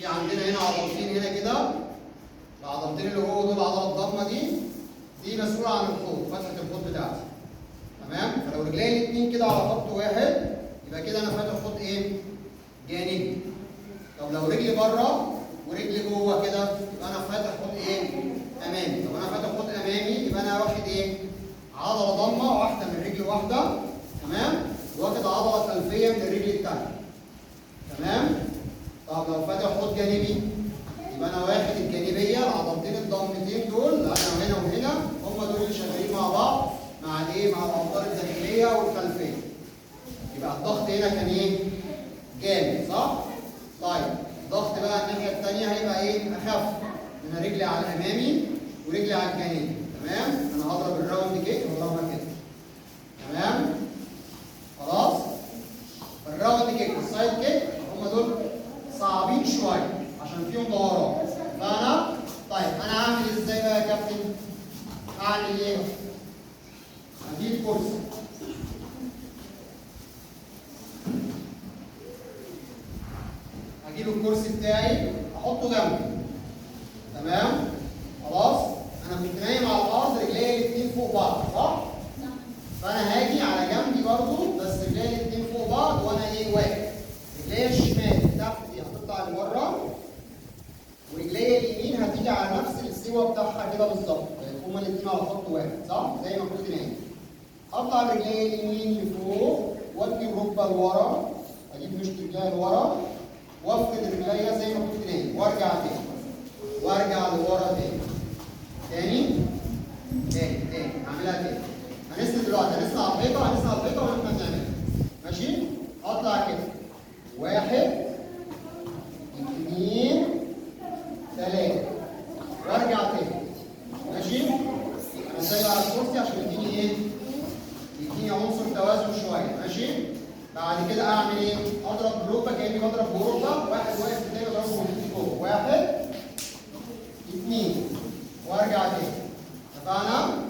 في عندنا هنا عضلتين هنا كده، العضلتين اللي جوه دول العضله الضمه دي مسؤوله عن الحوض، فتحه الحوض بتاعتي. تمام؟ فلو رجلي الاثنين كده على خط واحد يبقى كده انا فاتح حوض ايه؟ جانبي. طب لو رجلي بره ورجلي جوه كده يبقى انا فاتح حوض ايه؟ امامي. طب انا فاتح حوض امامي يبقى انا واخد ايه؟ عضله ضمه واحده من رجل واحده، تمام؟ واخد عضله خلفيه من الرجل الثانيه. تمام؟ طب لو فاتح حوض جانبي يبقى انا واخد الجانبيه العضلتين الضمتين دول اللي انا هنا وهنا، هم دول اللي شغالين مع بعض مع الايه؟ مع الاوتار الداخليه والخلفيه. يبقى الضغط هنا كان ايه؟ جامد، صح؟ طيب الضغط بقى الناحيه الثانيه هيبقى ايه؟ اخف. انا رجلي على الامامي ورجلي على الجانبي، تمام؟ انا هضرب الراوند كيك وهضربها كده. تمام؟ خلاص؟ الراوند كيك والسايد كيك هم دول صعبين شويه عشان فيهم دوران. فانا طيب انا هعمل ازاي بقى يا كابتن؟ اعمل ايه؟ هجيب كرسي. هجيب الكرسي بتاعي احطه جنبي. تمام؟ خلاص؟ انا كنت نايم على الارض رجلي الاثنين فوق بعض، صح؟ فانا هاجي على جنبي برضه بس رجلي الاثنين فوق بعض وانا ايه؟ واقف. رجلي الشمال تحت دي هتطلع لبره ورجلي اليمين هتيجي على نفس السوا بتاعها كده بالظبط، هما الاثنين على خط واحد، صح؟ زي ما كنت نايم. اطلع رجلي اليمين لفوق وادي الركبه لورا، اجيب مشط رجلي لورا وافقد رجليا زي ما كنت نايم وارجع تاني وارجع لورا تاني هعملها تاني. هنسند دلوقتي، هنسند على الحيطه واحنا بنعملها. ماشي؟ اطلع كده 1 2 3 وارجع تاني. ماشي؟ انا سايب على الكرسي عشان يديني ايه؟ يديني عنصر توازن شويه. ماشي؟ بعد كده اعمل ايه؟ اضرب بركبه كاني بضرب بركبه، واحد واقف قدامي اضربه من فوق، 1 2 وارجع تاني. اتفقنا؟